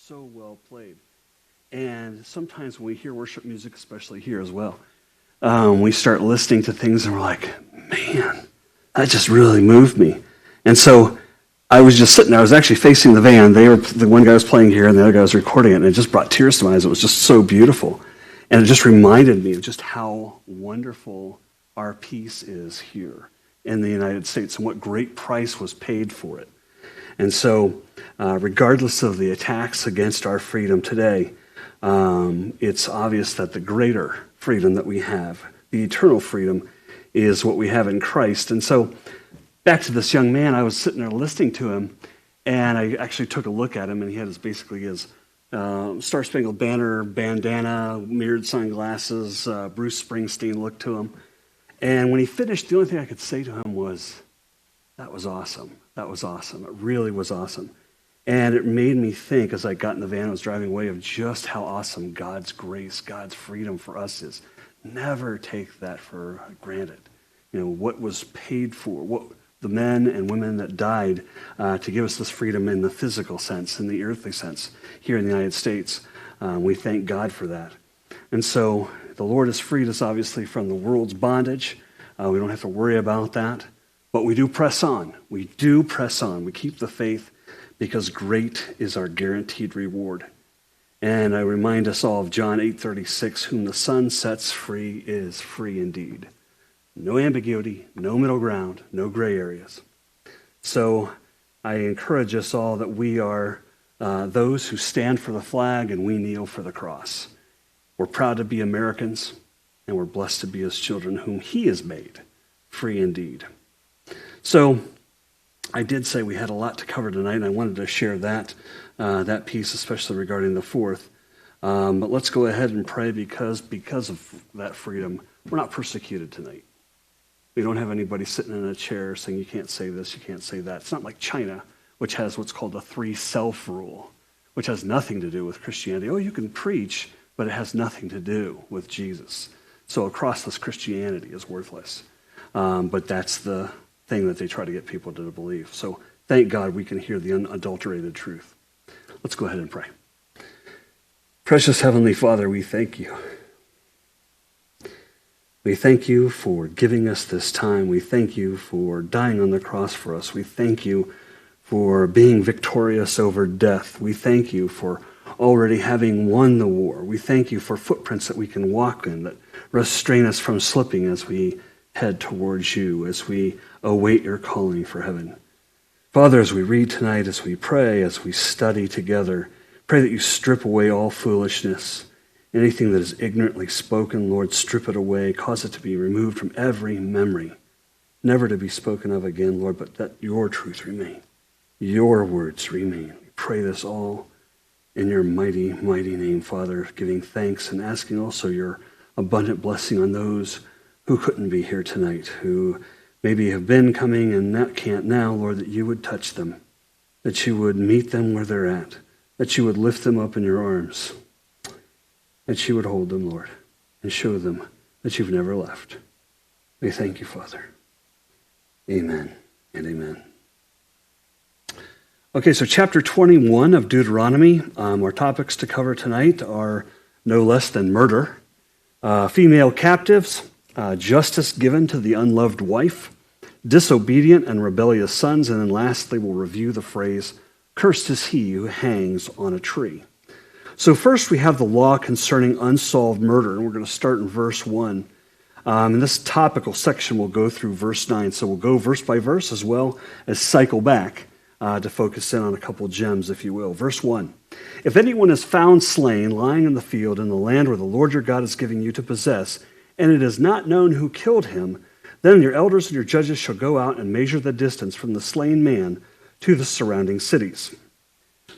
so well played. And sometimes when we hear worship music, especially here as well, we start listening to things and we're like, man, that just really moved me. And so I was just sitting there. I was actually facing the van. The one guy was playing here and the other guy was recording it, and it just brought tears to my eyes. It was just so beautiful. And it just reminded me of just how wonderful our peace is here in the United States and what great price was paid for it. And so regardless of the attacks against our freedom today, it's obvious that the greater freedom that we have, the eternal freedom, is what we have in Christ. And so back to this young man, I was sitting there listening to him, and I actually took a look at him, and he had basically his Star Spangled Banner bandana, mirrored sunglasses, Bruce Springsteen look to him. And when he finished, the only thing I could say to him was, that was awesome. That was awesome. It really was awesome. And it made me think, as I got in the van and was driving away, of just how awesome God's grace, God's freedom for us is. Never take that for granted. You know, what was paid for, what the men and women that died to give us this freedom in the physical sense, in the earthly sense, here in the United States. We thank God for that. And so the Lord has freed us, obviously, from the world's bondage. We don't have to worry about that. But we do press on. We do press on. We keep the faith because great is our guaranteed reward. And I remind us all of John 8:36, whom the Son sets free is free indeed. No ambiguity, no middle ground, no gray areas. So I encourage us all that we are those who stand for the flag and we kneel for the cross. We're proud to be Americans, and we're blessed to be his children, whom he has made free indeed. So I did say we had a lot to cover tonight, and I wanted to share that piece, especially regarding the fourth. But let's go ahead and pray because of that freedom, we're not persecuted tonight. We don't have anybody sitting in a chair saying you can't say this, you can't say that. It's not like China, which has what's called the 3-self rule, which has nothing to do with Christianity. Oh, you can preach, but it has nothing to do with Jesus. So crossless Christianity is worthless. But that's the thing that they try to get people to believe. So thank God we can hear the unadulterated truth. Let's go ahead and pray. Precious Heavenly Father, we thank you. We thank you for giving us this time. We thank you for dying on the cross for us. We thank you for being victorious over death. We thank you for already having won the war. We thank you for footprints that we can walk in that restrain us from slipping as we head towards you, as we await your calling for heaven. Father, as we read tonight, as we pray, as we study together, pray that you strip away all foolishness. Anything that is ignorantly spoken, Lord, strip it away. Cause it to be removed from every memory, never to be spoken of again, Lord, but that your truth remain. Your words remain. We pray this all in your mighty, mighty name, Father, giving thanks and asking also your abundant blessing on those who couldn't be here tonight, who maybe have been coming and not can't now, Lord, that you would touch them, that you would meet them where they're at, that you would lift them up in your arms, that you would hold them, Lord, and show them that you've never left. We thank you, Father. Amen and amen. Okay, so chapter 21 of Deuteronomy, our topics to cover tonight are no less than murder, female captives, justice given to the unloved wife, disobedient and rebellious sons, and then lastly we'll review the phrase, cursed is he who hangs on a tree. So first we have the law concerning unsolved murder, and we're going to start in verse 1. And this topical section will go through verse 9, so we'll go verse by verse as well as cycle back to focus in on a couple gems, if you will. Verse 1, if anyone is found slain, lying in the field in the land where the Lord your God is giving you to possess, and it is not known who killed him, then your elders and your judges shall go out and measure the distance from the slain man to the surrounding cities.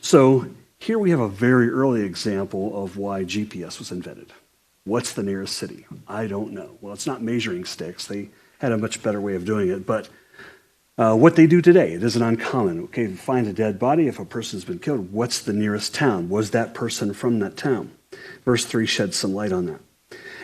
So here we have a very early example of why GPS was invented. What's the nearest city? I don't know. Well, it's not measuring sticks. They had a much better way of doing it, but what they do today, it isn't uncommon. Okay, find a dead body. If a person's been killed, what's the nearest town? Was that person from that town? Verse 3 sheds some light on that.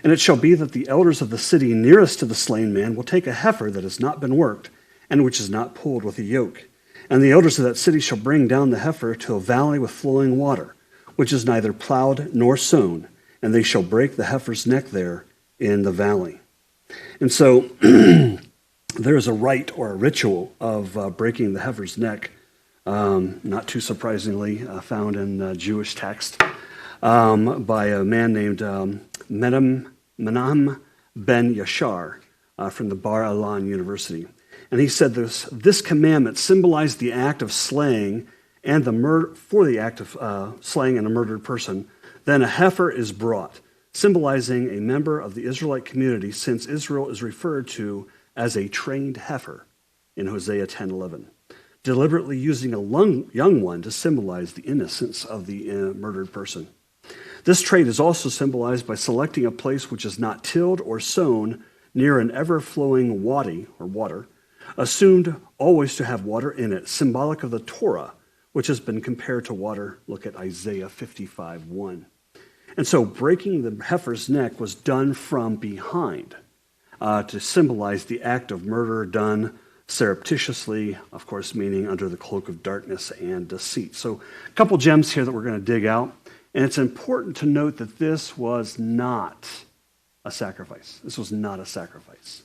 And it shall be that the elders of the city nearest to the slain man will take a heifer that has not been worked and which is not pulled with a yoke. And the elders of that city shall bring down the heifer to a valley with flowing water, which is neither plowed nor sown, and they shall break the heifer's neck there in the valley. And so there is a rite or a ritual of breaking the heifer's neck, not too surprisingly found in Jewish text, by a man named Menachem ben Yashar from the Bar Ilan University. And he said this commandment symbolized the act of slaying and the murder for the act of slaying and a murdered person. Then a heifer is brought, symbolizing a member of the Israelite community, since Israel is referred to as a trained heifer in Hosea 10:11, deliberately using a young one to symbolize the innocence of the murdered person. This trait is also symbolized by selecting a place which is not tilled or sown near an ever-flowing wadi, or water, assumed always to have water in it, symbolic of the Torah, which has been compared to water. Look at Isaiah 55:1. And so breaking the heifer's neck was done from behind to symbolize the act of murder done surreptitiously, of course, meaning under the cloak of darkness and deceit. So a couple gems here that we're going to dig out. And it's important to note that this was not a sacrifice. This was not a sacrifice.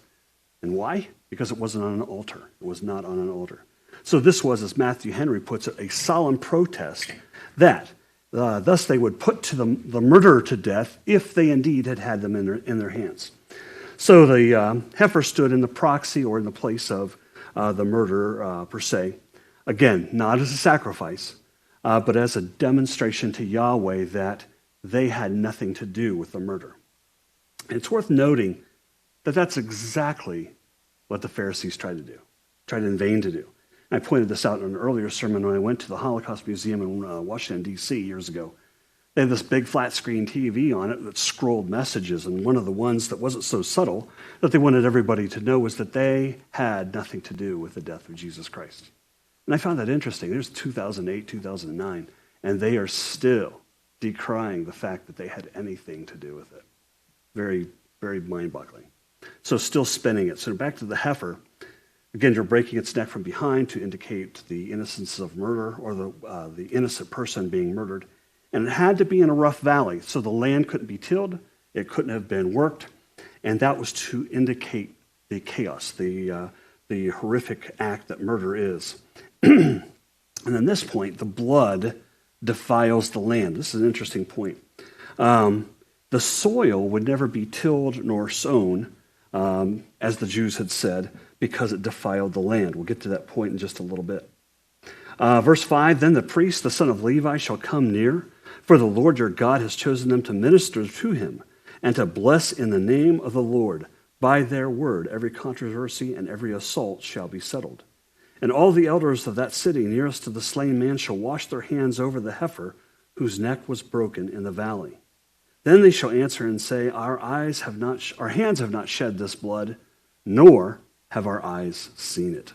And why? Because it wasn't on an altar. It was not on an altar. So this was, as Matthew Henry puts it, a solemn protest that thus they would put to the murderer to death if they indeed had them in their hands. So the heifer stood in the proxy or in the place of the murderer per se. Again, not as a sacrifice, but as a demonstration to Yahweh that they had nothing to do with the murder. And it's worth noting that that's exactly what the Pharisees tried in vain to do. And I pointed this out in an earlier sermon when I went to the Holocaust Museum in Washington, D.C. years ago. They had this big flat screen TV on it that scrolled messages, and one of the ones that wasn't so subtle that they wanted everybody to know was that they had nothing to do with the death of Jesus Christ. And I found that interesting. There's 2008, 2009, and they are still decrying the fact that they had anything to do with it. Very, very mind-boggling. So still spinning it. So back to the heifer. Again, you're breaking its neck from behind to indicate the innocence of murder or the innocent person being murdered. And it had to be in a rough valley, so the land couldn't be tilled, it couldn't have been worked, and that was to indicate the chaos, the horrific act that murder is. And at this point, the blood defiles the land. This is an interesting point. The soil would never be tilled nor sown, as the Jews had said, because it defiled the land. We'll get to that point in just a little bit. Verse 5, then the priest, the son of Levi, shall come near, for the Lord your God has chosen them to minister to him and to bless in the name of the Lord. By their word, every controversy and every assault shall be settled. And all the elders of that city nearest to the slain man shall wash their hands over the heifer whose neck was broken in the valley. Then they shall answer and say, our hands have not shed this blood, nor have our eyes seen it.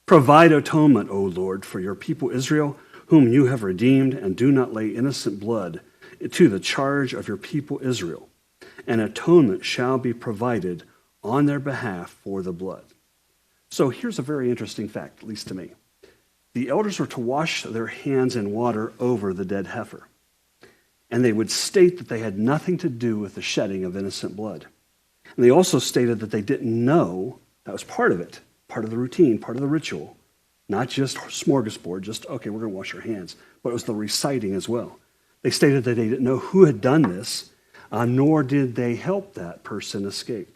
Provide atonement, O Lord, for your people Israel, whom you have redeemed, and do not lay innocent blood to the charge of your people Israel. An atonement shall be provided on their behalf for the blood. So here's a very interesting fact, at least to me. The elders were to wash their hands in water over the dead heifer, and they would state that they had nothing to do with the shedding of innocent blood. And they also stated that they didn't know, that was part of it, part of the routine, part of the ritual, not just smorgasbord, just, okay, we're going to wash our hands, but it was the reciting as well. They stated that they didn't know who had done this, nor did they help that person escape.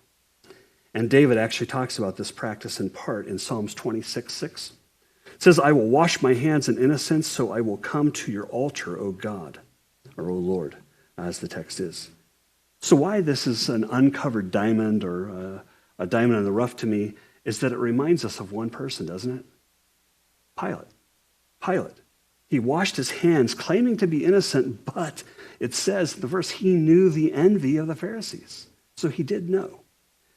And David actually talks about this practice in part in Psalms 26:6. It says, I will wash my hands in innocence, so I will come to your altar, O God, or O Lord, as the text is. So why this is an uncovered diamond or a diamond in the rough to me is that it reminds us of one person, doesn't it? Pilate. He washed his hands, claiming to be innocent, but it says in the verse, he knew the envy of the Pharisees. So he did know.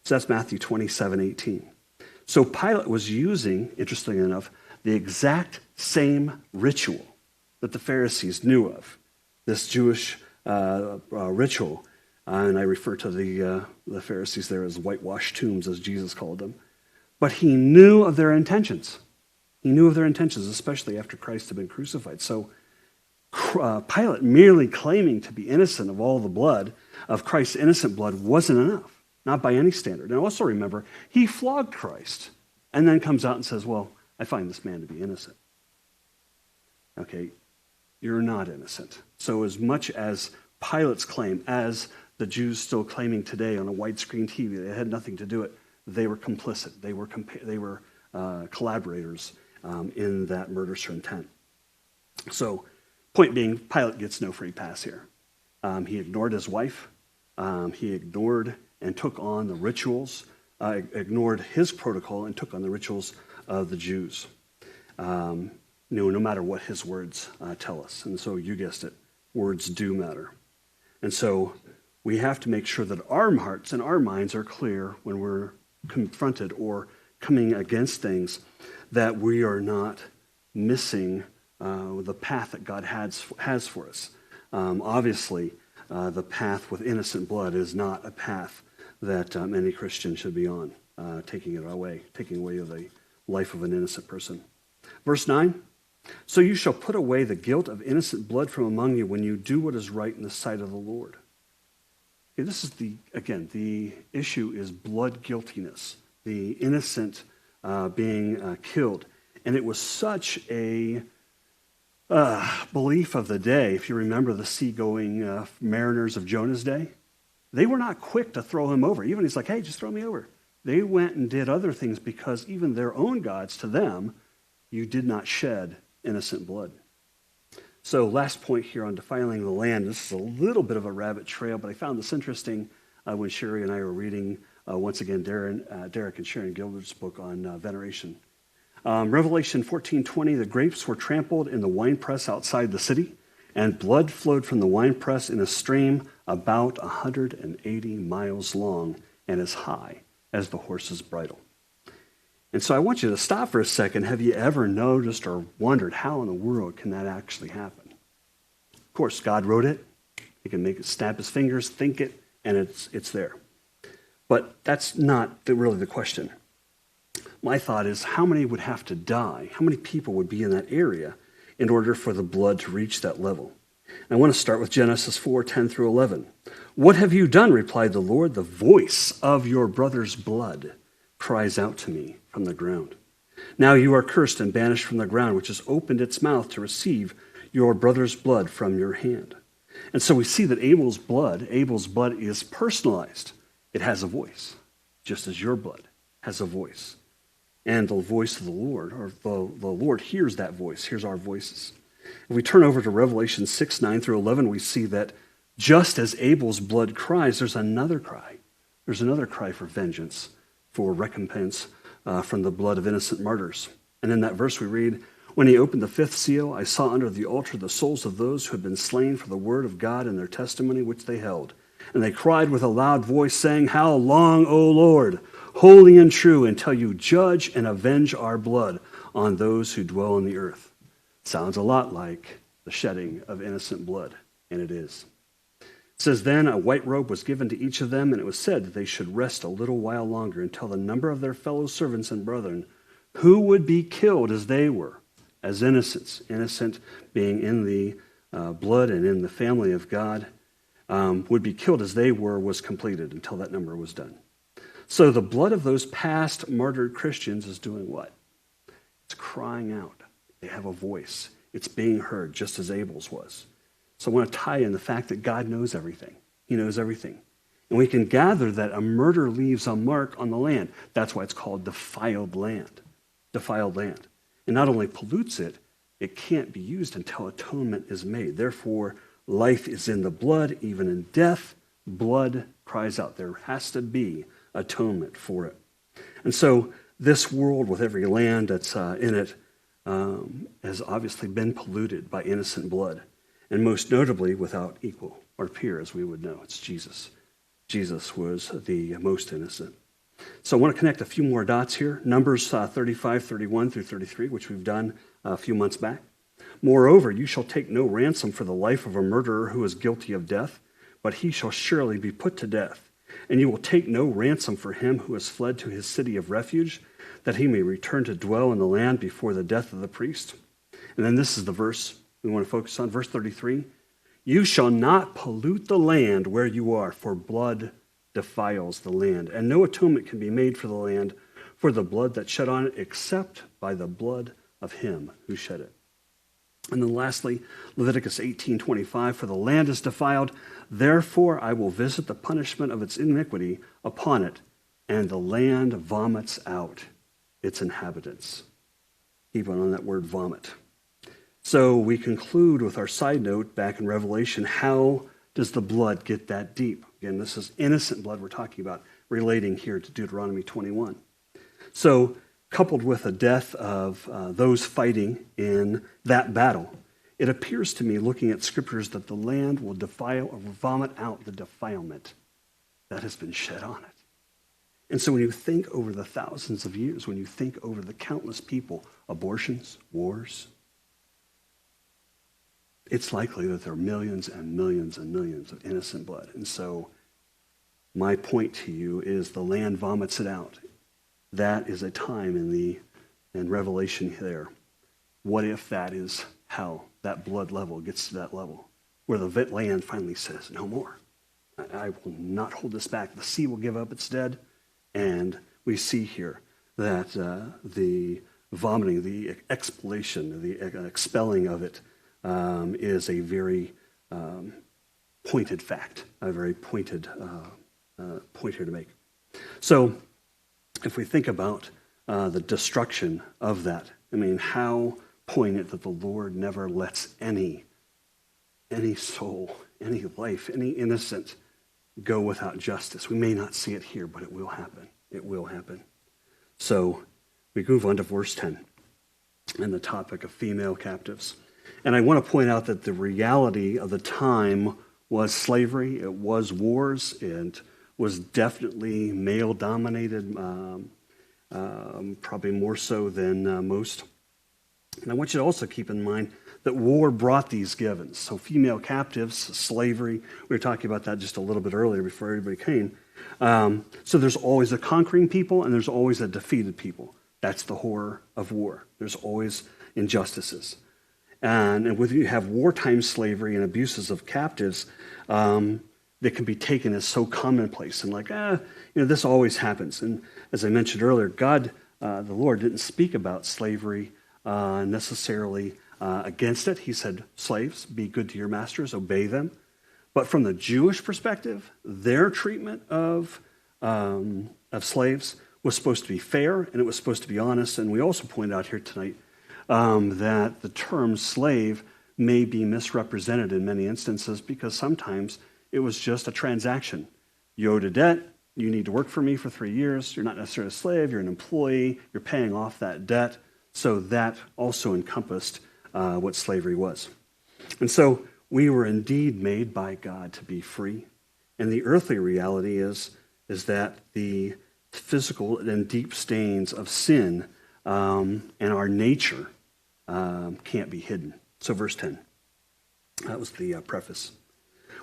So that's Matthew 27:18. So Pilate was using, interestingly enough, the exact same ritual that the Pharisees knew of, this Jewish ritual. And I refer to the Pharisees there as whitewashed tombs, as Jesus called them. But he knew of their intentions. He knew of their intentions, especially after Christ had been crucified. So Pilate merely claiming to be innocent of all the blood, of Christ's innocent blood, wasn't enough, not by any standard. And also remember, he flogged Christ and then comes out and says, well, I find this man to be innocent. Okay, you're not innocent. So as much as Pilate's claim, as the Jews still claiming today on a widescreen TV, they had nothing to do it, they were complicit. They were collaborators in that murderous intent. So, point being, Pilate gets no free pass here. He ignored his wife. He ignored and took on the rituals, ignored his protocol and took on the rituals of the Jews. No matter what his words tell us. And so you guessed it, words do matter. And so we have to make sure that our hearts and our minds are clear when we're confronted or coming against things, that we are not missing the path that God has for us. Obviously, the path with innocent blood is not a path that any Christian should be on, taking away the life of an innocent person. Verse 9, so you shall put away the guilt of innocent blood from among you when you do what is right in the sight of the Lord. Okay, this is the issue is blood guiltiness, the innocent being killed. And it was such a belief of the day. If you remember the seagoing mariners of Jonah's day, they were not quick to throw him over. Even he's like, hey, just throw me over. They went and did other things because even their own gods, to them, you did not shed innocent blood. So last point here on defiling the land. This is a little bit of a rabbit trail, but I found this interesting when Sherry and I were reading, once again, Derek and Sharon Gilbert's book on veneration. Revelation 14:20, the grapes were trampled in the winepress outside the city, and blood flowed from the winepress in a stream about 180 miles long and as high as the horse's bridle. And so I want you to stop for a second. Have you ever noticed or wondered how in the world can that actually happen? Of course, God wrote it. He can make it, snap his fingers, think it, and it's there. But that's not really the question. My thought is, how many would have to die? How many people would be in that area in order for the blood to reach that level? And I want to start with Genesis 4:10 through 11. What have you done, replied the Lord. The voice of your brother's blood cries out to me from the ground. Now you are cursed and banished from the ground, which has opened its mouth to receive your brother's blood from your hand. And so we see that Abel's blood is personalized. It has a voice, just as your blood has a voice. And the voice of the Lord, or the Lord hears that voice, hears our voices. If we turn over to Revelation 6:9 through 11, we see that just as Abel's blood cries, there's another cry. There's another cry for vengeance, for recompense from the blood of innocent martyrs. And in that verse we read, when he opened the fifth seal, I saw under the altar the souls of those who had been slain for the word of God and their testimony which they held. And they cried with a loud voice, saying, how long, O Lord, holy and true, until you judge and avenge our blood on those who dwell on the earth? Sounds a lot like the shedding of innocent blood, and it is. It says, then a white robe was given to each of them, and it was said that they should rest a little while longer until the number of their fellow servants and brethren, who would be killed as they were, as innocents, innocent being in the blood and in the family of God, would be killed as they were, was completed until that number was done. So the blood of those past martyred Christians is doing what? It's crying out. They have a voice. It's being heard, just as Abel's was. So I want to tie in the fact that God knows everything. He knows everything. And we can gather that a murder leaves a mark on the land. That's why it's called defiled land. Defiled land. And not only pollutes it, it can't be used until atonement is made. Therefore, life is in the blood. Even in death, blood cries out. There has to be atonement for it. And so this world, with every land that's in it, has obviously been polluted by innocent blood. And most notably, without equal or peer, as we would know. It's Jesus. Jesus was the most innocent. So I want to connect a few more dots here. Numbers 35, 31 through 33, which we've done a few months back. Moreover, you shall take no ransom for the life of a murderer who is guilty of death, but he shall surely be put to death. And you will take no ransom for him who has fled to his city of refuge, that he may return to dwell in the land before the death of the priest. And then this is the verse we want to focus on. Verse 33, you shall not pollute the land where you are, for blood defiles the land, and no atonement can be made for the land for the blood that's shed on it, except by the blood of him who shed it. And then lastly, Leviticus 18:25, for the land is defiled, therefore I will visit the punishment of its iniquity upon it, and the land vomits out its inhabitants. Keep on that word vomit. So we conclude with our side note back in Revelation, how does the blood get that deep? Again, this is innocent blood we're talking about, relating here to Deuteronomy 21. So, coupled with the death of those fighting in that battle, it appears to me, looking at scriptures, that the land will defile or vomit out the defilement that has been shed on it. And so when you think over the thousands of years, when you think over the countless people, abortions, wars, it's likely that there are millions and millions and millions of innocent blood. And so my point to you is the land vomits it out. That is a time in Revelation there. What if that is how that blood level gets to that level, where the land finally says, no more. I will not hold this back. The sea will give up its dead. And we see here that the vomiting, the expulsion, the expelling of it is a very pointed fact, a very pointed point here to make. So if we think about the destruction of that, I mean, how poignant that the Lord never lets any soul, any life, any innocent go without justice. We may not see it here, but it will happen. It will happen. So we move on to verse 10 and the topic of female captives. And I want to point out that the reality of the time was slavery. It was wars. It was definitely male-dominated, probably more so than most. And I want you to also keep in mind that war brought these givens. So female captives, slavery, we were talking about that just a little bit earlier before everybody came. So there's always a conquering people and there's always a defeated people. That's the horror of war. There's always injustices. And when you have wartime slavery and abuses of captives, that can be taken as so commonplace and like, this always happens. And as I mentioned earlier, God, the Lord, didn't speak about slavery necessarily against it. He said, slaves, be good to your masters, obey them. But from the Jewish perspective, their treatment of slaves was supposed to be fair and it was supposed to be honest. And we also point out here tonight that the term slave may be misrepresented in many instances because sometimes it was just a transaction. You owed a debt, you need to work for me for 3 years, you're not necessarily a slave, you're an employee, you're paying off that debt. So that also encompassed what slavery was. And so we were indeed made by God to be free. And the earthly reality is that the physical and deep stains of sin and our nature can't be hidden. So verse 10, that was the preface.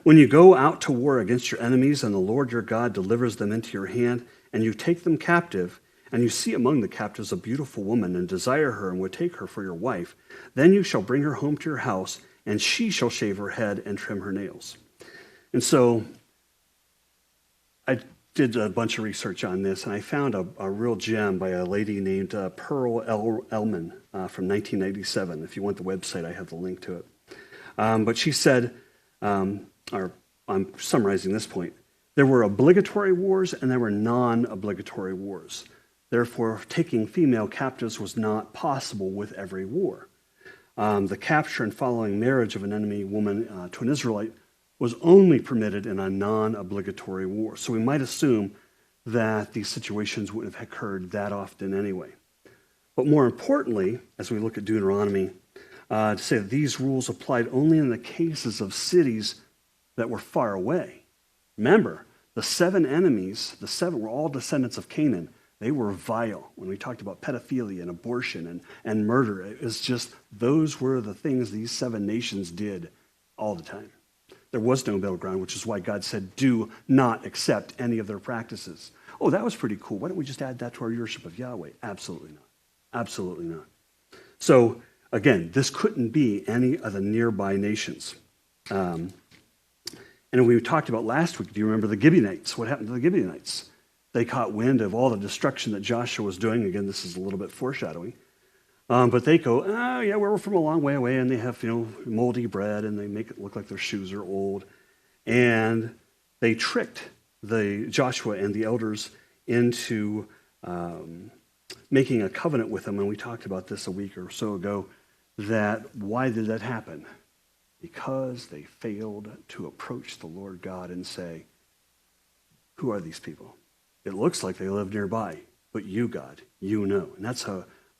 When you go out to war against your enemies and the Lord your God delivers them into your hand and you take them captive, and you see among the captives a beautiful woman and desire her and would take her for your wife, then you shall bring her home to your house and she shall shave her head and trim her nails. And so I did a bunch of research on this and I found a real gem by a lady named Pearl Ellman from 1997. If you want the website, I have the link to it. But she said, or I'm summarizing this point, there were obligatory wars and there were non-obligatory wars. Therefore, taking female captives was not possible with every war. The capture and following marriage of an enemy woman to an Israelite was only permitted in a non-obligatory war. So we might assume that these situations wouldn't have occurred that often anyway. But more importantly, as we look at Deuteronomy, to say that these rules applied only in the cases of cities that were far away. Remember, the 7 enemies, the 7 were all descendants of Canaan. They were vile. When we talked about pedophilia and abortion and murder, it was just, those were the things these 7 nations did all the time. There was no middle ground, which is why God said, do not accept any of their practices. Oh, that was pretty cool. Why don't we just add that to our worship of Yahweh? Absolutely not. Absolutely not. So again, this couldn't be any of the nearby nations. And we talked about last week, do you remember the Gibeonites? What happened to the Gibeonites? They caught wind of all the destruction that Joshua was doing. Again, this is a little bit foreshadowing. But they go, oh, yeah, we're from a long way away, and they have, moldy bread, and they make it look like their shoes are old. And they tricked Joshua and the elders into making a covenant with them, and we talked about this a week or so ago, that why did that happen? Because they failed to approach the Lord God and say, who are these people? It looks like they live nearby, but you, God, you know. And that's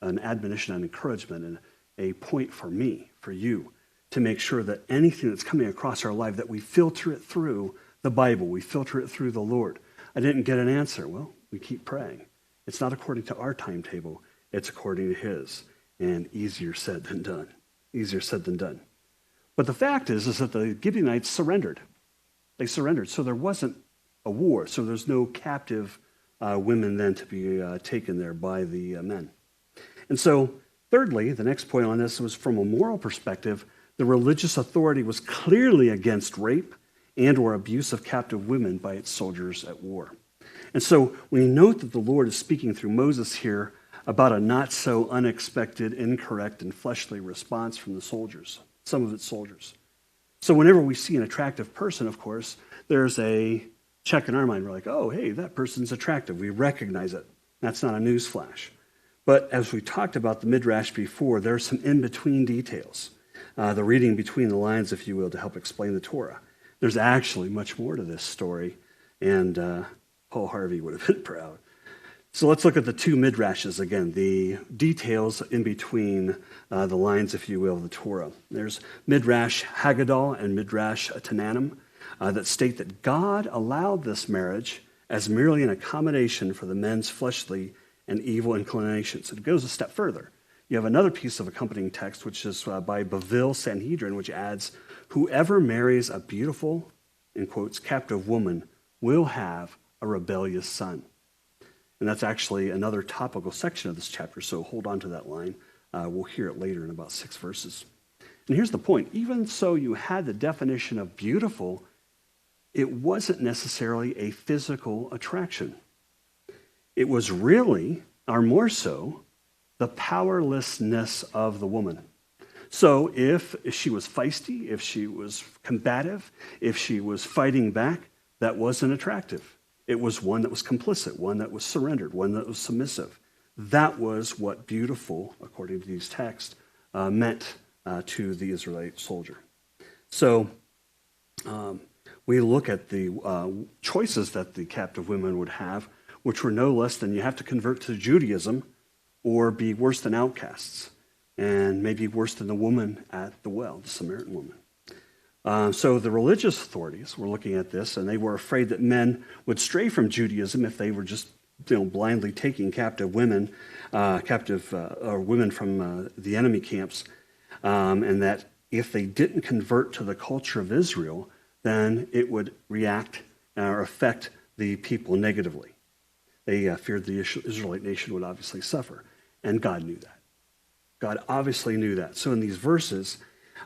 an admonition and encouragement and a point for me, for you, to make sure that anything that's coming across our life, that we filter it through the Bible, we filter it through the Lord. I didn't get an answer. Well, we keep praying. It's not according to our timetable. It's according to his. And easier said than done. Easier said than done. But the fact is that the Gibeonites surrendered. They surrendered. So there wasn't a war. So there's no captive women then to be taken there by the men. And so, thirdly, the next point on this was from a moral perspective, the religious authority was clearly against rape and or abuse of captive women by its soldiers at war. And so we note that the Lord is speaking through Moses here about a not so unexpected, incorrect, and fleshly response from the soldiers, some of its soldiers. So whenever we see an attractive person, of course, there's a check in our mind. We're like, oh, hey, that person's attractive. We recognize it. That's not a news flash. But as we talked about the Midrash before, there are some in-between details. The reading between the lines, if you will, to help explain the Torah. There's actually much more to this story, and Paul Harvey would have been proud. So let's look at the two Midrashes again, the details in between the lines, if you will, of the Torah. There's Midrash Haggadah and Midrash Tananim that state that God allowed this marriage as merely an accommodation for the men's fleshly and evil inclinations. It goes a step further. You have another piece of accompanying text, which is by Bavil Sanhedrin, which adds, whoever marries a beautiful, in quotes, captive woman will have a rebellious son. And that's actually another topical section of this chapter, so hold on to that line. We'll hear it later in about 6 verses. And here's the point. Even so you had the definition of beautiful, it wasn't necessarily a physical attraction. It was really, or more so, the powerlessness of the woman. So if she was feisty, if she was combative, if she was fighting back, that wasn't attractive. It was one that was complicit, one that was surrendered, one that was submissive. That was what beautiful, according to these texts, meant to the Israelite soldier. So we look at the choices that the captive women would have, which were no less than you have to convert to Judaism or be worse than outcasts, and maybe worse than the woman at the well, the Samaritan woman. So the religious authorities were looking at this, and they were afraid that men would stray from Judaism if they were just blindly taking captive women, or women from the enemy camps, and that if they didn't convert to the culture of Israel, then it would react or affect the people negatively. They feared the Israelite nation would obviously suffer, and God knew that. God obviously knew that. So in these verses,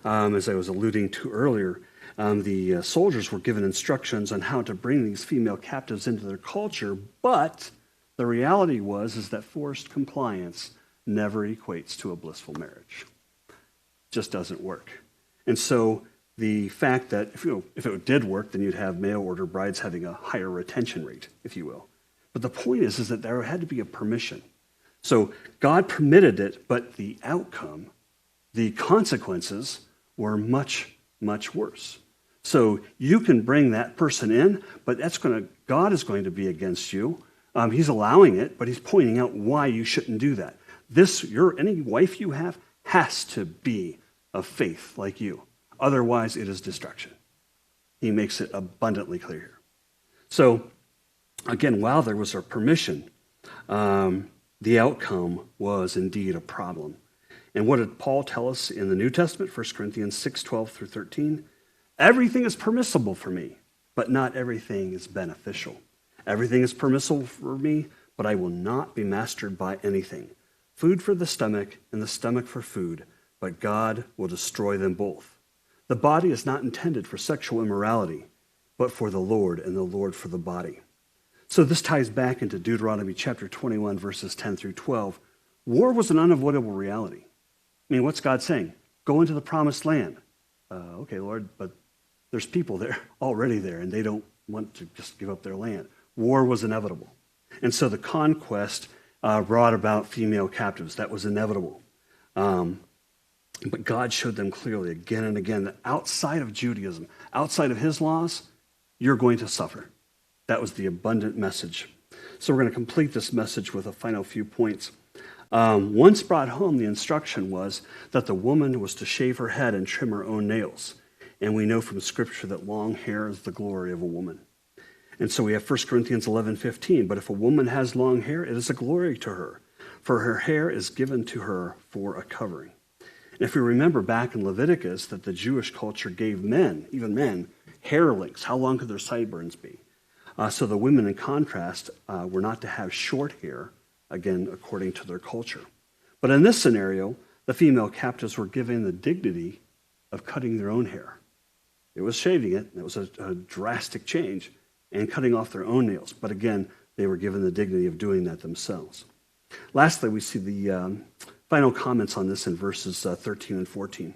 as I was alluding to earlier, the soldiers were given instructions on how to bring these female captives into their culture, but the reality is that forced compliance never equates to a blissful marriage. It just doesn't work. And so the fact that if it did work, then you'd have mail order brides having a higher retention rate, if you will. But the point is that there had to be a permission. So God permitted it, but the outcome, the consequences, were much, much worse. So you can bring that person in, but God is going to be against you. He's allowing it, but he's pointing out why you shouldn't do that. Any wife you have has to be of faith like you. Otherwise, it is destruction. He makes it abundantly clear here. So, again, while there was a permission, the outcome was indeed a problem. And what did Paul tell us in the New Testament, 1 Corinthians 6:12 through 13? Everything is permissible for me, but not everything is beneficial. Everything is permissible for me, but I will not be mastered by anything. Food for the stomach and the stomach for food, but God will destroy them both. The body is not intended for sexual immorality, but for the Lord, and the Lord for the body. So this ties back into Deuteronomy chapter 21, verses 10 through 12. War was an unavoidable reality. I mean, what's God saying? Go into the promised land. Okay, Lord, but there's people there already there, and they don't want to just give up their land. War was inevitable. And so the conquest brought about female captives. That was inevitable. But God showed them clearly again and again that outside of Judaism, outside of his laws, you're going to suffer. That was the abundant message. So we're going to complete this message with a final few points. Once brought home, the instruction was that the woman was to shave her head and trim her own nails. And we know from Scripture that long hair is the glory of a woman. And so we have 1 Corinthians 11:15. But if a woman has long hair, it is a glory to her, for her hair is given to her for a covering. And if we remember back in Leviticus that the Jewish culture gave men, even men, hair lengths. How long could their sideburns be? So the women, in contrast, were not to have short hair, again, according to their culture. But in this scenario, the female captives were given the dignity of cutting their own hair. It was shaving it. It was a drastic change, and cutting off their own nails. But again, they were given the dignity of doing that themselves. Lastly, we see the final comments on this in verses 13 and 14.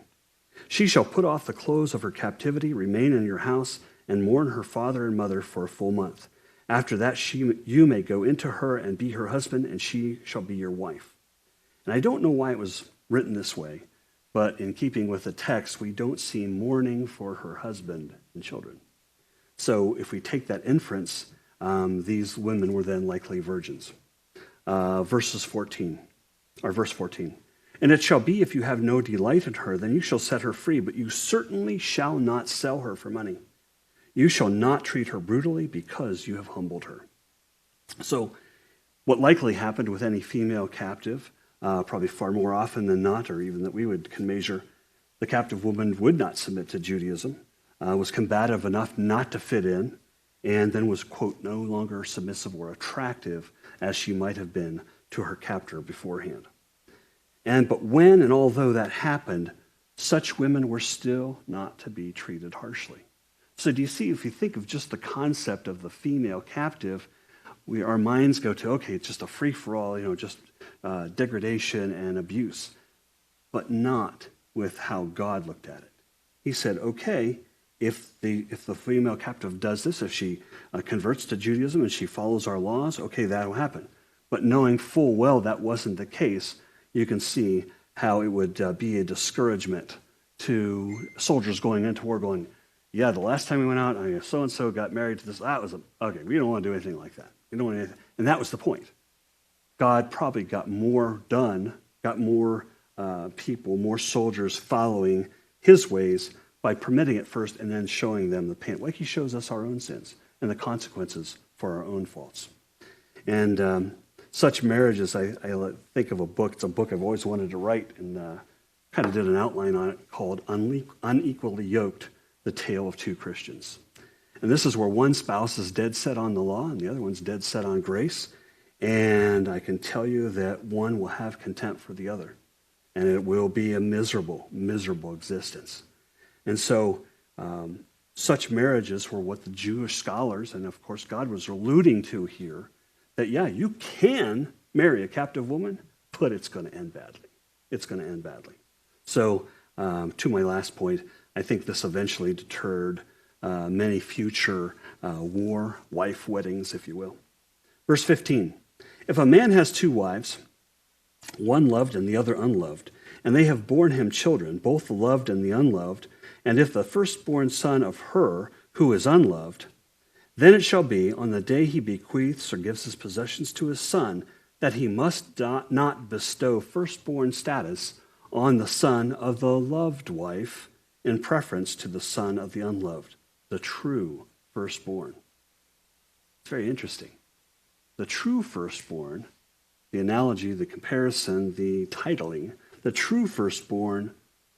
She shall put off the clothes of her captivity, remain in your house, and mourn her father and mother for a full month. After that, you may go into her and be her husband, and she shall be your wife. And I don't know why it was written this way, but in keeping with the text, we don't see mourning for her husband and children. So if we take that inference, these women were then likely virgins. Verse 14. And it shall be, if you have no delight in her, then you shall set her free, but you certainly shall not sell her for money. You shall not treat her brutally, because you have humbled her. So what likely happened with any female captive, probably far more often than not, or even that we can measure, the captive woman would not submit to Judaism, was combative enough not to fit in, and then was, quote, no longer submissive or attractive as she might have been to her captor beforehand. But when and although that happened, such women were still not to be treated harshly. So do you see, if you think of just the concept of the female captive, our minds go to, okay, it's just a free-for-all, just degradation and abuse. But not with how God looked at it. He said, okay, if the female captive does this, if she converts to Judaism and she follows our laws, okay, that'll happen. But knowing full well that wasn't the case, you can see how it would be a discouragement to soldiers going into war going, yeah, the last time we went out, so-and-so got married to this. Okay, we don't want to do anything like that. We don't want anything. And that was the point. God probably got more done, got more people, more soldiers following his ways by permitting it first and then showing them the pain, like he shows us our own sins and the consequences for our own faults. And such marriages, I think of a book. It's a book I've always wanted to write, and kind of did an outline on it called Unequally Yoked, The Tale of Two Christians. And this is where one spouse is dead set on the law and the other one's dead set on grace. And I can tell you that one will have contempt for the other. And it will be a miserable, miserable existence. And so such marriages were what the Jewish scholars, and of course God was alluding to here, that yeah, you can marry a captive woman, but it's going to end badly. It's going to end badly. So to my last point, I think this eventually deterred many future wife weddings, if you will. Verse 15, if a man has two wives, one loved and the other unloved, and they have borne him children, both the loved and the unloved, and if the firstborn son of her who is unloved, then it shall be on the day he bequeaths or gives his possessions to his son that he must not bestow firstborn status on the son of the loved wife in preference to the son of the unloved, the true firstborn. It's very interesting. The true firstborn, the analogy, the comparison, the titling, the true firstborn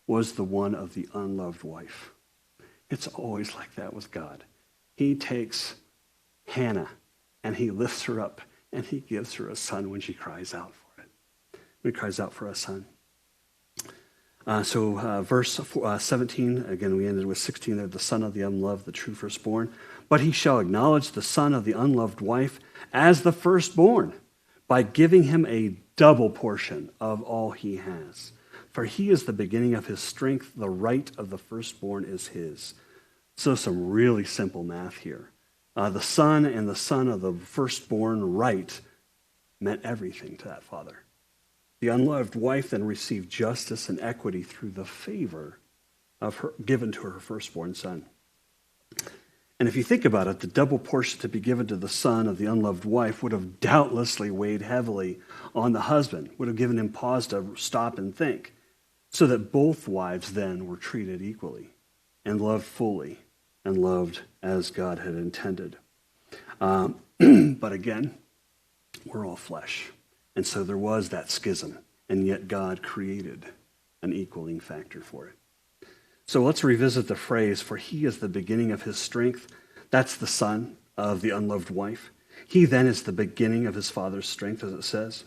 was the one of the unloved wife. It's always like that with God. He takes Hannah and he lifts her up and he gives her a son when she cries out for it. When he cries out for a son. Verse 17, again, we ended with 16 there, the son of the unloved, the true firstborn. But he shall acknowledge the son of the unloved wife as the firstborn by giving him a double portion of all he has. For he is the beginning of his strength. The right of the firstborn is his. So some really simple math here. The son and the son of the firstborn right meant everything to that father. The unloved wife then received justice and equity through the favor of her given to her firstborn son. And if you think about it, the double portion to be given to the son of the unloved wife would have doubtlessly weighed heavily on the husband, would have given him pause to stop and think, so that both wives then were treated equally and loved fully and loved as God had intended. But again, we're all flesh. And so there was that schism, and yet God created an equaling factor for it. So let's revisit the phrase, for he is the beginning of his strength. That's the son of the unloved wife. He then is the beginning of his father's strength, as it says.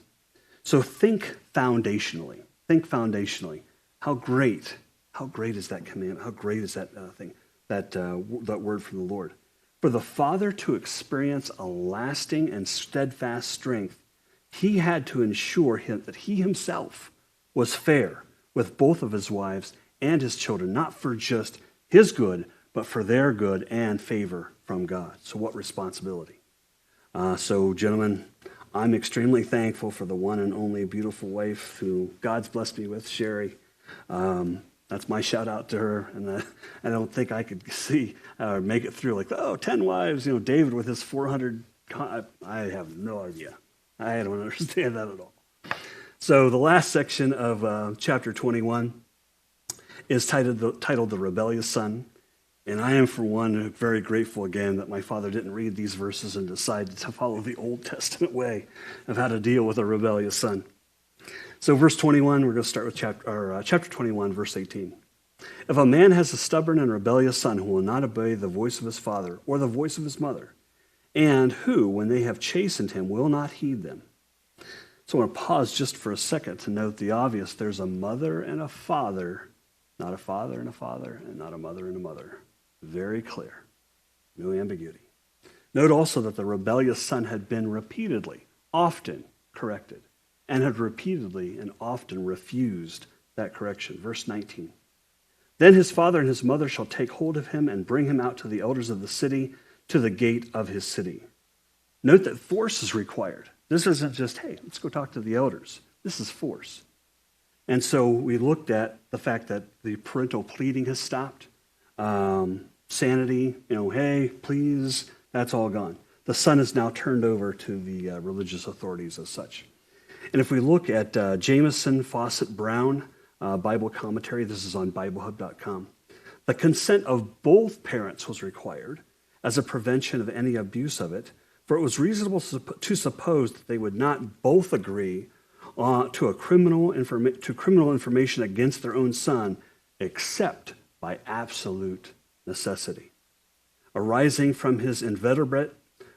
So think foundationally. Think foundationally. How great is that commandment? How great is that thing, that word from the Lord? For the father to experience a lasting and steadfast strength, he had to ensure that he himself was fair with both of his wives and his children, not for just his good, but for their good and favor from God. So what responsibility? So gentlemen, I'm extremely thankful for the one and only beautiful wife who God's blessed me with, Sherry. That's my shout out to her. And I don't think I could see or make it through like, 10 wives, David with his 400. I have no idea. I don't understand that at all. So the last section of chapter 21 is titled The Rebellious Son. And I am, for one, very grateful again that my father didn't read these verses and decided to follow the Old Testament way of how to deal with a rebellious son. So verse 21, we're going to start with chapter 21, verse 18. If a man has a stubborn and rebellious son who will not obey the voice of his father or the voice of his mother, and who, when they have chastened him, will not heed them. So I want to pause just for a second to note the obvious. There's a mother and a father, not a father and a father, and not a mother and a mother. Very clear. No ambiguity. Note also that the rebellious son had been repeatedly, often corrected, and had repeatedly and often refused that correction. Verse 19. Then his father and his mother shall take hold of him and bring him out to the elders of the city, to the gate of his city. Note that force is required. This isn't just, hey, let's go talk to the elders. This is force. And so we looked at the fact that the parental pleading has stopped. Sanity, hey, please, that's all gone. The son is now turned over to the religious authorities as such. And if we look at Jameson Fawcett Brown Bible commentary, this is on BibleHub.com, the consent of both parents was required as a prevention of any abuse of it, for it was reasonable to suppose that they would not both agree to criminal information against their own son, except by absolute necessity. Arising from his inveterate,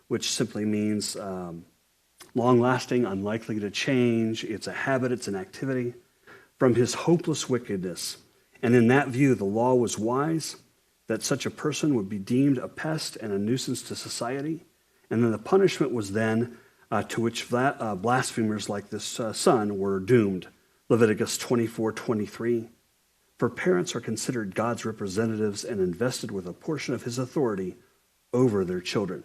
which simply means long-lasting, unlikely to change, it's a habit, it's an activity, from his hopeless wickedness. And in that view, the law was wise, that such a person would be deemed a pest and a nuisance to society. And then the punishment was then to which blasphemers like this son were doomed. Leviticus 24:23. For parents are considered God's representatives and invested with a portion of his authority over their children.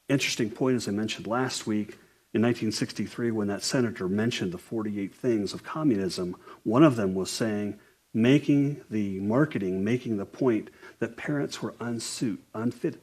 Interesting point, as I mentioned last week, in 1963, when that senator mentioned the 48 things of communism, one of them was saying, making the point that parents were unsuited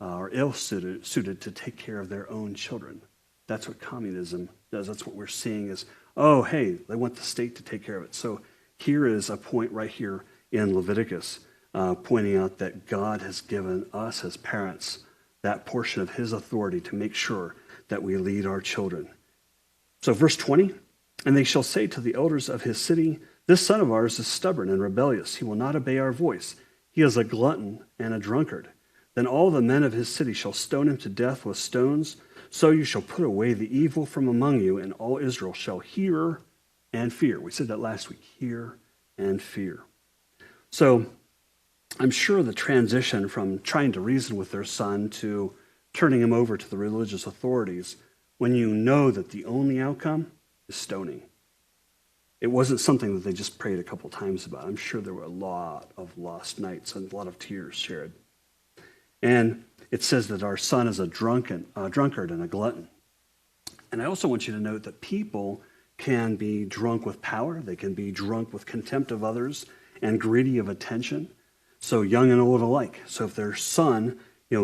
or ill-suited to take care of their own children. That's what communism does. That's what we're seeing is, they want the state to take care of it. So here is a point right here in Leviticus pointing out that God has given us as parents that portion of his authority to make sure that we lead our children. So verse 20, and they shall say to the elders of his city, this son of ours is stubborn and rebellious. He will not obey our voice. He is a glutton and a drunkard. Then all the men of his city shall stone him to death with stones. So you shall put away the evil from among you, and all Israel shall hear and fear. We said that last week, hear and fear. So I'm sure the transition from trying to reason with their son to turning him over to the religious authorities, when you know that the only outcome is stoning. It wasn't something that they just prayed a couple times about. I'm sure there were a lot of lost nights and a lot of tears shared. And it says that our son is a drunkard and a glutton. And I also want you to note that people can be drunk with power. They can be drunk with contempt of others and greedy of attention. So young and old alike. So if their son,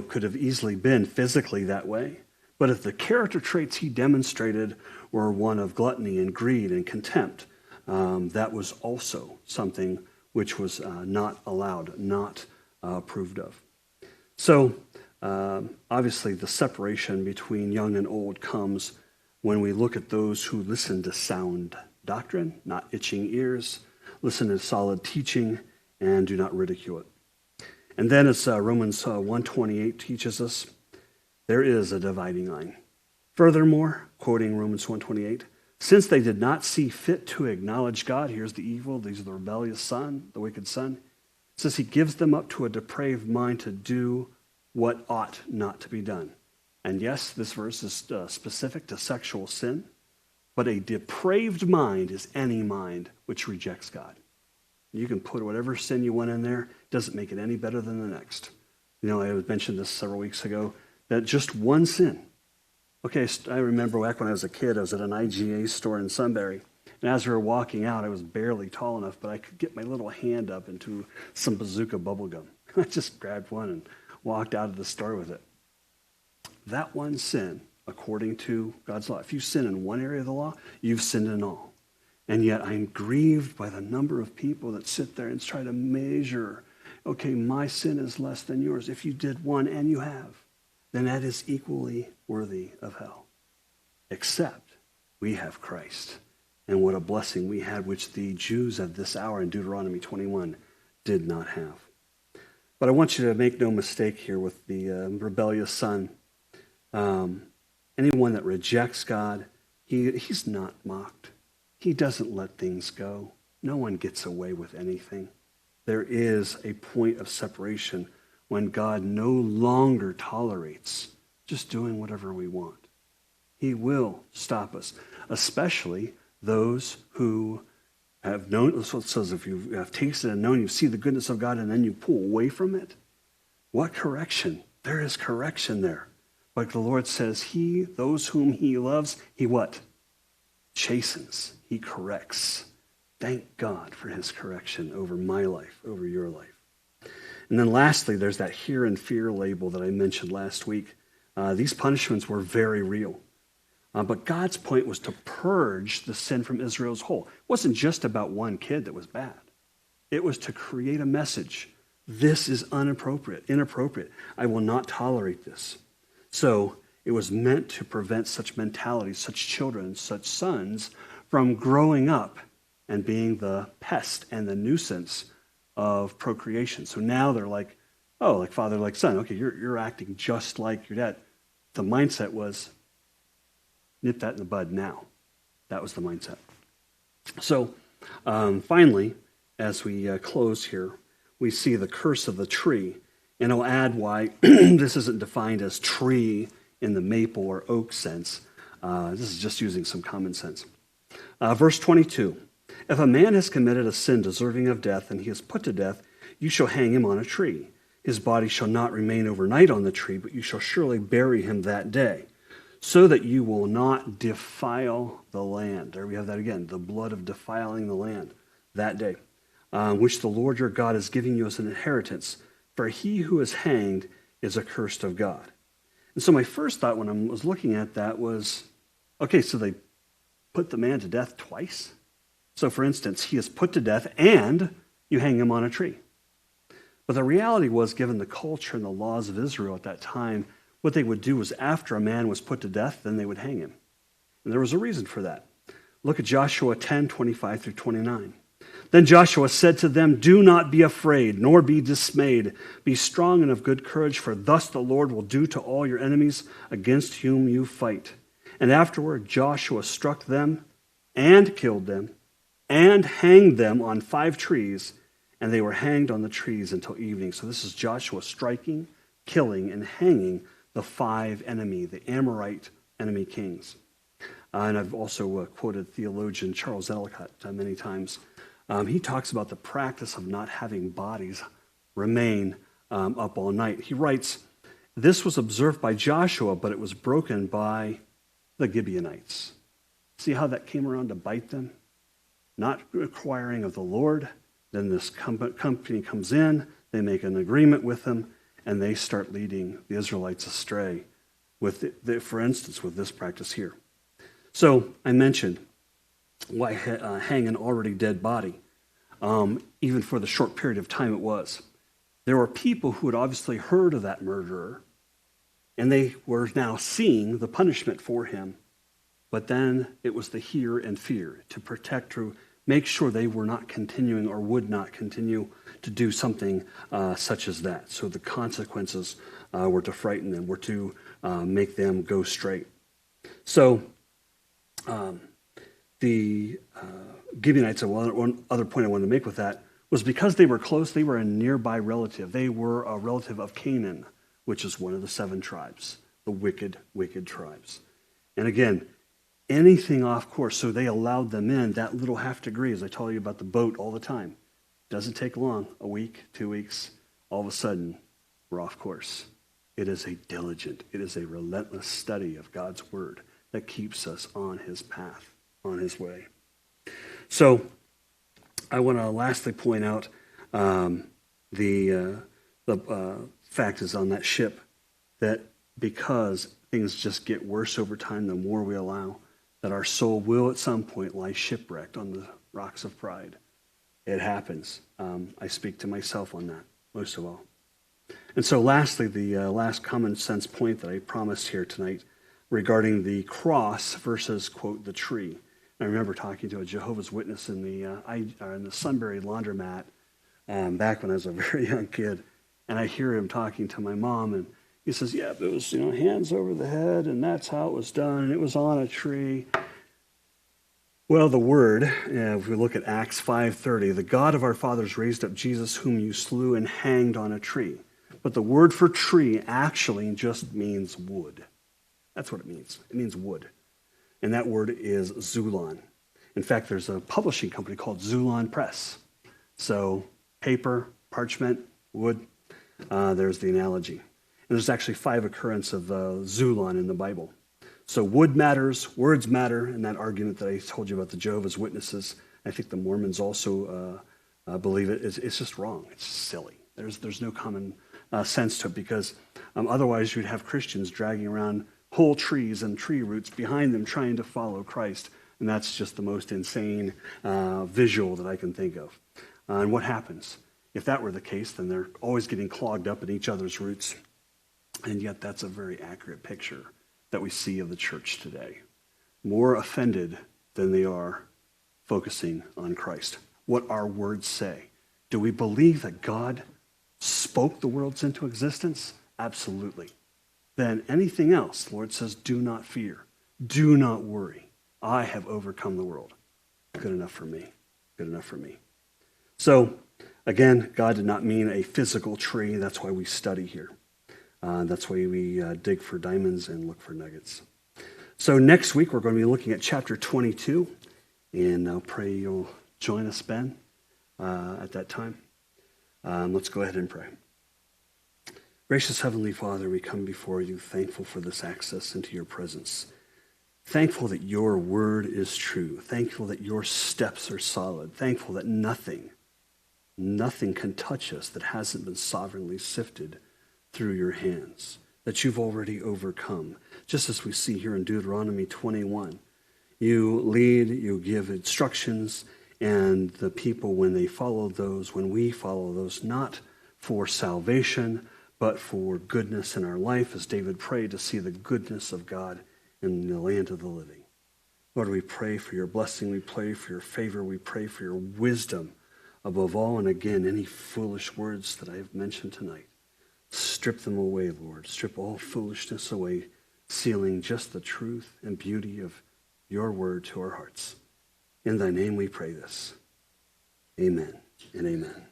could have easily been physically that way, but if the character traits he demonstrated were one of gluttony and greed and contempt, that was also something which was not allowed, not approved of. So obviously the separation between young and old comes when we look at those who listen to sound doctrine, not itching ears, listen to solid teaching, and do not ridicule it. And then as Romans 1:28 teaches us, there is a dividing line. Furthermore, quoting Romans 1:28, since they did not see fit to acknowledge God, here's the evil, these are the rebellious son, the wicked son, it says he gives them up to a depraved mind to do what ought not to be done. And yes, this verse is specific to sexual sin, but a depraved mind is any mind which rejects God. You can put whatever sin you want in there, doesn't make it any better than the next. I mentioned this several weeks ago, that just one sin. Okay, I remember back when I was a kid, I was at an IGA store in Sunbury, and as we were walking out, I was barely tall enough, but I could get my little hand up into some bazooka bubble gum. I just grabbed one and walked out of the store with it. That one sin, according to God's law, if you sin in one area of the law, you've sinned in all. And yet I'm grieved by the number of people that sit there and try to measure, okay, my sin is less than yours. If you did one and you have, then that is equally worthy of hell. Except we have Christ. And what a blessing we had, which the Jews of this hour in Deuteronomy 21 did not have. But I want you to make no mistake here with the rebellious son. Anyone that rejects God, he's not mocked. He doesn't let things go. No one gets away with anything. There is a point of separation when God no longer tolerates just doing whatever we want. He will stop us, especially those who have known. That's what it says, if you have tasted and known, you see the goodness of God, and then you pull away from it. What correction? There is correction there. Like the Lord says, those whom he loves, he what? Chastens. He corrects. Thank God for his correction over my life, over your life. And then lastly, there's that hear and fear label that I mentioned last week. These punishments were very real. But God's point was to purge the sin from Israel's whole. It wasn't just about one kid that was bad. It was to create a message. This is inappropriate. I will not tolerate this. So it was meant to prevent such mentalities, such children, such sons from growing up and being the pest and the nuisance of procreation. So now they're like, oh, like father, like son. Okay, you're acting just like your dad. The mindset was, nip that in the bud now. That was the mindset. So finally, as we close here, we see the curse of the tree. And I'll add why this isn't defined as tree in the maple or oak sense. This is just using some common sense. Verse 22, if a man has committed a sin deserving of death and he is put to death, you shall hang him on a tree. His body shall not remain overnight on the tree, but you shall surely bury him that day, so that you will not defile the land. There we have that again, the blood of defiling the land that day, which the Lord your God is giving you as an inheritance. For he who is hanged is accursed of God. And so my first thought when I was looking at that was, okay, so they put the man to death twice? So for instance, he is put to death and you hang him on a tree. But the reality was, given the culture and the laws of Israel at that time, what they would do was after a man was put to death, then they would hang him. And there was a reason for that. Look at Joshua 10:25 through 29. Then Joshua said to them, do not be afraid, nor be dismayed. Be strong and of good courage, for thus the Lord will do to all your enemies against whom you fight. And afterward Joshua struck them and killed them and hanged them on 5 trees, and they were hanged on the trees until evening. So this is Joshua striking, killing, and hanging the 5 the Amorite enemy kings. And I've also quoted theologian Charles Ellicott many times. He talks about the practice of not having bodies remain up all night. He writes, this was observed by Joshua, but it was broken by the Gibeonites. See how that came around to bite them? Not requiring of the Lord. Then this company comes in, they make an agreement with them, and they start leading the Israelites astray, for instance, with this practice here. So I mentioned why hang an already dead body, even for the short period of time it was. There were people who had obviously heard of that murderer, and they were now seeing the punishment for him. But then it was the hear and fear, to protect, to make sure they were not continuing or would not continue to do something such as that. So the consequences were to frighten them, were to make them go straight. So the Gibeonites, one other point I wanted to make with that, was because they were close, they were a nearby relative. They were a relative of Canaan, which is one of the 7 tribes, the wicked, wicked tribes. And again, anything off course, so they allowed them in that little half degree, as I tell you about the boat all the time. Doesn't take long, a week, 2 weeks, all of a sudden, we're off course. It is a diligent, it is a relentless study of God's word that keeps us on his path, on his way. So, I want to lastly point out the fact is on that ship that because things just get worse over time, the more we allow, that our soul will at some point lie shipwrecked on the rocks of pride. It happens. I speak to myself on that, most of all. And so lastly, the last common sense point that I promised here tonight regarding the cross versus, quote, the tree. I remember talking to a Jehovah's Witness in the Sunbury laundromat back when I was a very young kid, and I hear him talking to my mom, and he says, "Yeah, it was hands over the head, and that's how it was done, and it was on a tree." Well, the word, if we look at Acts 5:30, the God of our fathers raised up Jesus, whom you slew and hanged on a tree. But the word for tree actually just means wood. That's what it means. It means wood. And that word is Zulon. In fact, there's a publishing company called Zulon Press. So paper, parchment, wood, there's the analogy. And there's actually 5 occurrences of Zulon in the Bible. So wood matters, words matter, and that argument that I told you about the Jehovah's Witnesses, I think the Mormons also believe it, it's just wrong. It's just silly. There's no common sense to it, because otherwise you'd have Christians dragging around whole trees and tree roots behind them trying to follow Christ. And that's just the most insane visual that I can think of. And what happens? If that were the case, then they're always getting clogged up in each other's roots. And yet that's a very accurate picture that we see of the church today. More offended than they are focusing on Christ. What our words say. Do we believe that God spoke the worlds into existence? Absolutely. Then anything else, the Lord says, do not fear. Do not worry. I have overcome the world. Good enough for me. Good enough for me. So, again, God did not mean a physical tree. That's why we study here. That's why we dig for diamonds and look for nuggets. So next week, we're going to be looking at chapter 22. And I'll pray you'll join us, Ben, at that time. Let's go ahead and pray. Gracious Heavenly Father, we come before you thankful for this access into your presence. Thankful that your word is true. Thankful that your steps are solid. Thankful that nothing can touch us that hasn't been sovereignly sifted through your hands, that you've already overcome. Just as we see here in Deuteronomy 21, you lead, you give instructions, and the people, when we follow those, not for salvation, but for goodness in our life, as David prayed to see the goodness of God in the land of the living. Lord, we pray for your blessing. We pray for your favor. We pray for your wisdom above all. And again, any foolish words that I have mentioned tonight, strip them away, Lord. Strip all foolishness away, sealing just the truth and beauty of your word to our hearts. In thy name we pray this. Amen and amen.